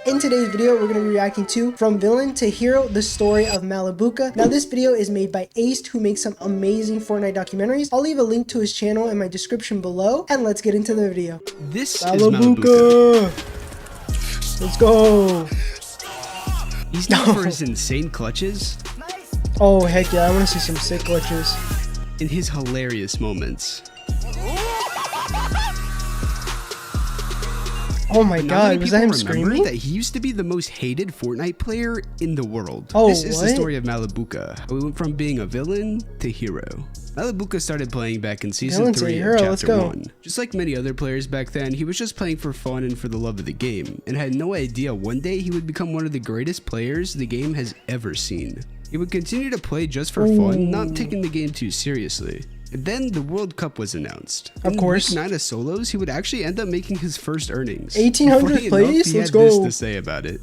In today's video, we're going to be reacting to From Villain to Hero, the story of Malibuca. Now, this video is made by Aced, who makes some amazing Fortnite documentaries. I'll leave a link to his channel in my description below, and let's get into the video. This is Malibuca. Let's go. He's known for his insane clutches. Oh, heck yeah, I want to see some sick glitches. In his hilarious moments. Oh my god, was that him screaming? That he used to be the most hated Fortnite player in the world. Oh, this is the story of Malibuca. We went from being a villain to hero. Malibuca started playing back in Season 3 of Chapter 1. Just like many other players back then, he was just playing for fun and for the love of the game, and had no idea one day he would become one of the greatest players the game has ever seen. He would continue to play just for fun, not taking the game too seriously. And then the World Cup was announced. Of course. In week 9 of solos, he would actually end up making his first earnings. 1800 plays? Let's go. He had this to say about it.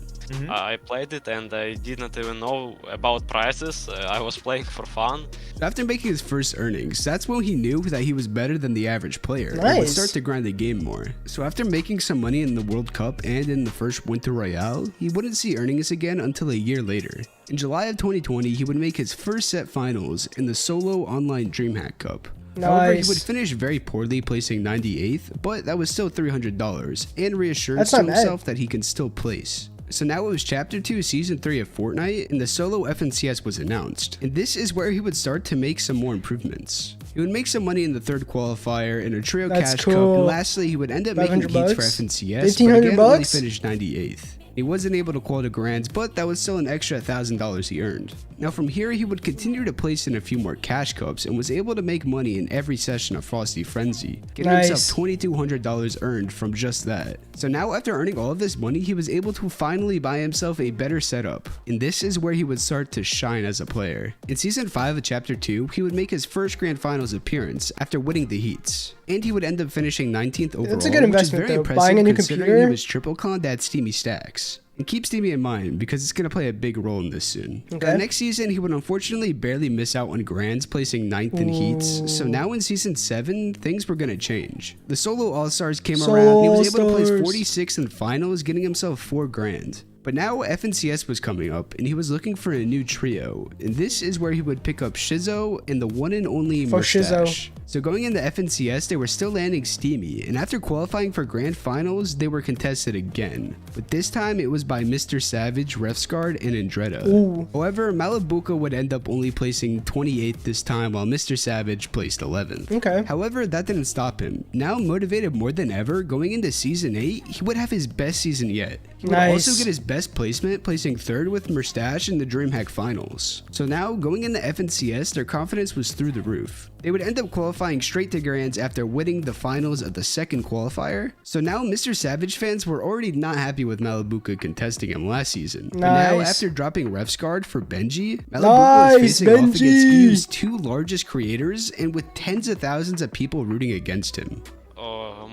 I played it and I didn't even know about prizes. I was playing for fun. After making his first earnings, that's when he knew that he was better than the average player and would start to grind the game more. So after making some money in the World Cup and in the first Winter Royale, he wouldn't see earnings again until a year later. In July of 2020, he would make his first set finals in the solo online DreamHack Cup. However, he would finish very poorly, placing 98th, but that was still $300 and reassurance to himself that he can still place. So now it was Chapter 2, Season 3 of Fortnite, and the solo FNCS was announced. And this is where he would start to make some more improvements. He would make some money in the third qualifier, in a trio cash cup, and lastly, he would end up making heats for FNCS, but again, only finished 98th. He wasn't able to call the grands, but that was still an extra $1,000 he earned. Now from here, he would continue to place in a few more cash cups and was able to make money in every session of Frosty Frenzy, getting himself $2,200 earned from just that. So now after earning all of this money, he was able to finally buy himself a better setup, and this is where he would start to shine as a player. In Season 5 of Chapter 2, he would make his first Grand Finals appearance after winning the heats, and he would end up finishing 19th overall, That's a good investment, which is very impressive buying a new considering computer. he was triple conned at Steamy Stacks. And keep Steamy in mind because it's going to play a big role in this soon. The next season, he would unfortunately barely miss out on grands, placing 9th in heats. So now in Season 7, things were going to change. The solo All-Stars came around and he was able to place 46th in finals, getting himself 4 grand. But now FNCS was coming up and he was looking for a new trio, and this is where he would pick up Shizzo and the one and only Mustache. So going into FNCS, they were still landing Steamy, and after qualifying for Grand Finals, they were contested again. But this time it was by Mr. Savage, Refsguard, and Andretta. However, Malibuca would end up only placing 28th this time while Mr. Savage placed 11th. However, that didn't stop him. Now motivated more than ever, going into Season 8, he would have his best season yet. He would also get his best placement, placing 3rd with Mustache in the DreamHack Finals. So now, going into FNCS, their confidence was through the roof. They would end up qualifying straight to Grands after winning the finals of the second qualifier. So now Mr. Savage fans were already not happy with Malibuca contesting him last season. But now after dropping Refsguard for Benji, Malibuca was facing off against EU's 2 largest creators and with tens of thousands of people rooting against him.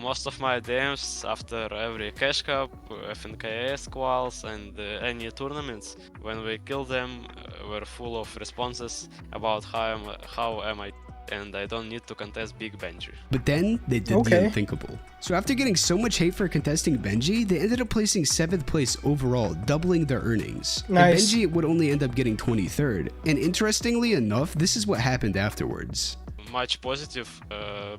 Most of my games after every Cash Cup, FNKS quals and any tournaments, when we kill them, were full of responses about how am I, and I don't need to contest Big Benji. But then they did the unthinkable. So after getting so much hate for contesting Benji, they ended up placing 7th place overall, doubling their earnings. And Benji would only end up getting 23rd. And interestingly enough, this is what happened afterwards. Much positive.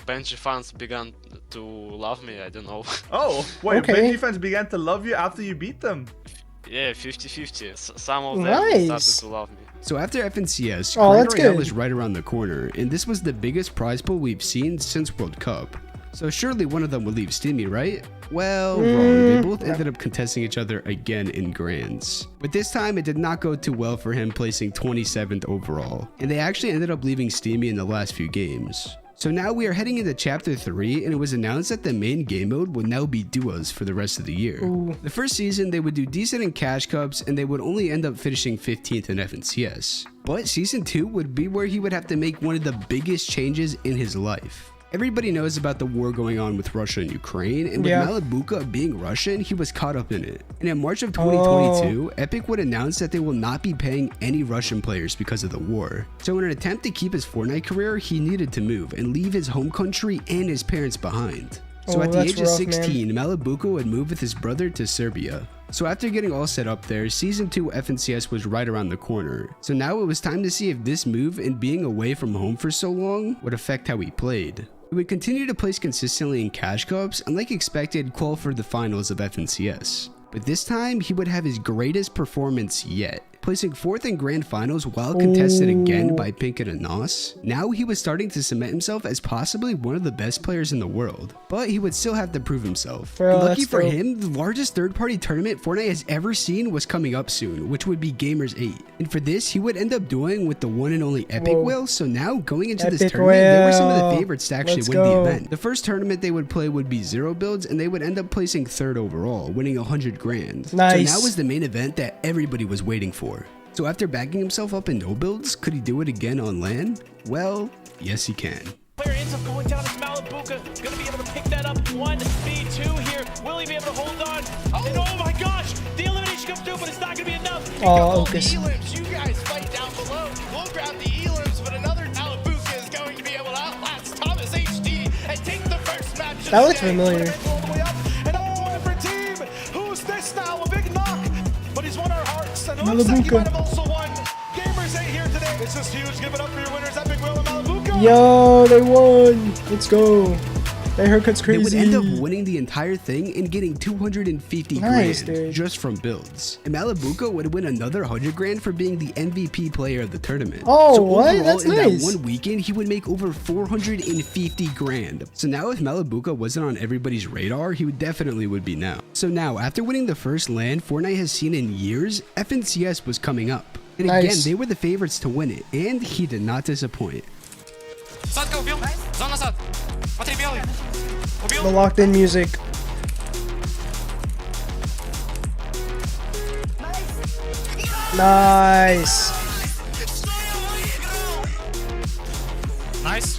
Benji fans began to love me, I don't know. Oh, wait, Benji fans began to love you after you beat them? Yeah, 50-50. Some of them started to love me. So after FNCS, Grand Royale was right around the corner, and this was the biggest prize pool we've seen since World Cup. So surely one of them would leave Steamy, right? Well, wrong. They both ended up contesting each other again in Grands. But this time, it did not go too well for him, placing 27th overall. And they actually ended up leaving Steamy in the last few games. So now we are heading into Chapter 3, and it was announced that the main game mode would now be duos for the rest of the year. The first season, they would do decent in Cash Cups, and they would only end up finishing 15th in FNCS. But Season 2 would be where he would have to make one of the biggest changes in his life. Everybody knows about the war going on with Russia and Ukraine, and with Malibuca being Russian, he was caught up in it. And in March of 2022, Epic would announce that they will not be paying any Russian players because of the war. So in an attempt to keep his Fortnite career, he needed to move and leave his home country and his parents behind. So at the age of 16, Malibuca would move with his brother to Serbia. So after getting all set up there, Season 2 FNCS was right around the corner. So now it was time to see if this move and being away from home for so long would affect how he played. He would continue to place consistently in Cash Cups and like expected qual for the finals of FNCS. But this time he would have his greatest performance yet, placing 4th in grand finals while contested again by Pinkett and Nos. Now he was starting to cement himself as possibly one of the best players in the world, but he would still have to prove himself. Bro, Lucky for him, the largest third-party tournament Fortnite has ever seen was coming up soon, which would be Gamers 8. And for this, he would end up doing with the one and only Epic Whale, so now going into this tournament, they were some of the favorites to actually win the event. The first tournament they would play would be 0 builds, and they would end up placing 3rd overall, winning 100 grand. Nice. So now was the main event that everybody was waiting for. So after backing himself up in no builds, could he do it again on LAN? Well, yes he can. Player ends up going down as Malibuca, gonna be able to pick that up. 1v2 here. Will he be able to hold on? And oh my gosh, the elimination comes through, but it's not gonna be enough. Oh, Ocus. You guys fight down below. We'll grab the elims, but another Malibuca is going to be able to outlast Thomas HD and take the first match. That looks familiar. And oh, every team, who's this now? A big knock, but he's won our hearts. And it looks Malibuca. like he might have also won. Gamers 8 here today. This is huge. Give it up for your winners, Epic Will and Malibuca. Yo, they won. Let's go. That haircut's crazy. They would end up winning the entire thing and getting 250 Nice, grand dude. just from builds. And Malibuca would win another 100 grand for being the MVP player of the tournament. Oh, so what? overall, That's in nice. that one weekend, he would make over 450 grand. So now if Malibuca wasn't on everybody's radar, he would definitely would be now. So now, after winning the first LAN Fortnite has seen in years, FNCS was coming up. And Nice. again, they were the favorites to win it, and he did not disappoint. The locked in music. Nice. Nice.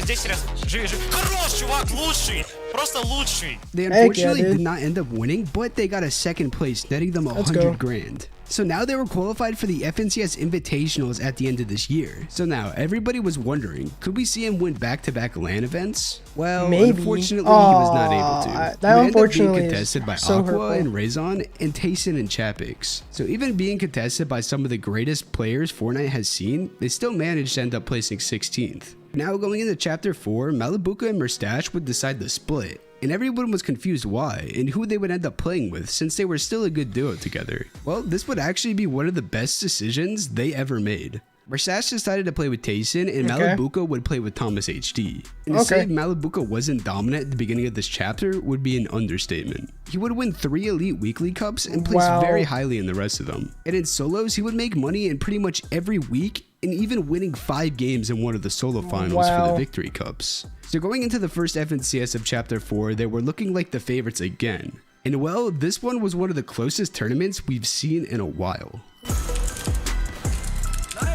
Здесь живи. Хорош, чувак, лучший. Просто лучший. They Heck yeah, unfortunately dude. did not end up winning, but they got a second place, netting them Let's go. 100 grand. So now they were qualified for the FNCS Invitationals at the end of this year. So now everybody was wondering, could we see him win back-to-back LAN events? Well, Maybe. unfortunately, he was not able to. That He would end up unfortunately being is contested by so Aqua hurtful. and Raison and Tayson and Chapix. So even being contested by some of the greatest players Fortnite has seen, they still managed to end up placing 16th. Now going into Chapter 4, Malibuca and Merstache would decide the split. And everyone was confused why and who they would end up playing with since they were still a good duo together. Well, this would actually be one of the best decisions they ever made. Merstache decided to play with Tayson and Okay. Malibuca would play with Thomas HD. And to Okay. say Malibuca wasn't dominant at the beginning of this chapter would be an understatement. He would win 3 Elite Weekly Cups and place Wow. very highly in the rest of them. And in solos, he would make money in pretty much every week and even winning 5 games in one of the solo finals for Wow. the Victory Cups. So going into the first FNCS of Chapter 4, they were looking like the favorites again. And well, this one was one of the closest tournaments we've seen in a while.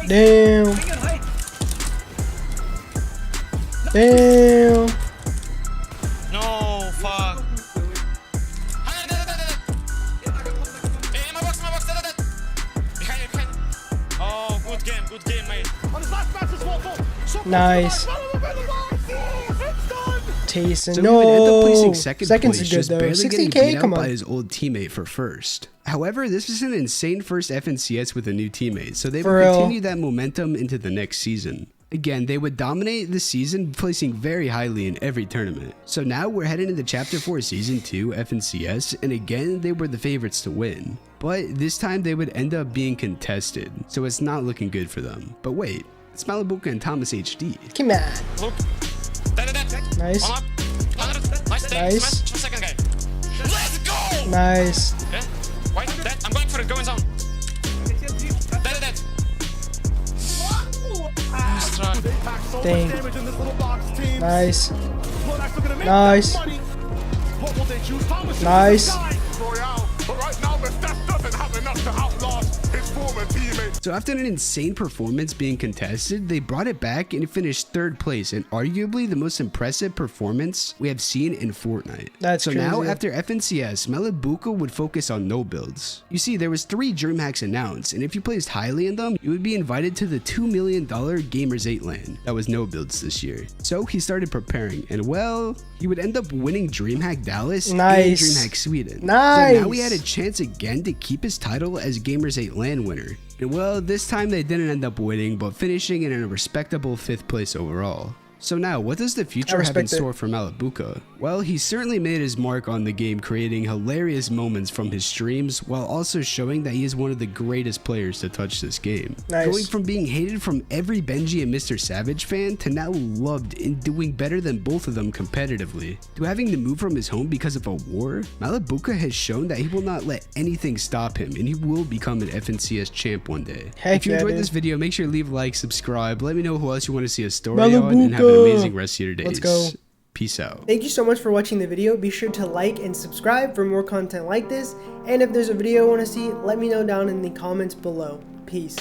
Damn. Damn. No, fuck. Oh, good game, mate. Nice. Tayson. So he would end up placing No. second Second's place, good just though. barely getting 60K. beat out Come by on. his old teammate for first. However, this was an insane first FNCS with a new teammate, so they For would real. continue that momentum into the next season. Again, they would dominate the season, placing very highly in every tournament. So now we're heading into Chapter 4 Season 2 FNCS, and again, they were the favorites to win. But this time they would end up being contested, so it's not looking good for them. But wait, it's Malibuca and Thomas HD. Come on. Look. Nice. Nice. Second guy. Let's go! Nice. Okay. Wait, that. I'm going for it. Go in zone. That. Dang. Nice. Nice. Nice. But right now, Merstache doesn't have enough to outlast his former teammate. So after an insane performance being contested, they brought it back and finished 3rd place in arguably the most impressive performance we have seen in Fortnite. That's so crazy. Now after FNCS, Malibuca would focus on no builds. You see, there was 3 dream hacks announced, and if you placed highly in them, you would be invited to the $2 million Gamers 8 LAN that was no builds this year. So he started preparing, and well, he would end up winning DreamHack Dallas and DreamHack Sweden. Nice. So now he had a chance again to keep his title as Gamers 8 LAN winner. And well, this time they didn't end up winning, but finishing in a respectable 5th place overall. So now, what does the future have in store for Malibuca? Well, he certainly made his mark on the game, creating hilarious moments from his streams, while also showing that he is one of the greatest players to touch this game. Nice. Going from being hated from every Benji and Mr. Savage fan to now loved and doing better than both of them competitively. To having to move from his home because of a war, Malibuca has shown that he will not let anything stop him, and he will become an FNCS champ one day. Heck if you yeah, enjoyed dude. this video, make sure to leave a like, subscribe, let me know who else you want to see a story on, and have an amazing rest of your days. Let's go. Peace out. Thank you so much for watching the video. Be sure to like and subscribe for more content like this. And if there's a video you want to see, let me know down in the comments below. Peace.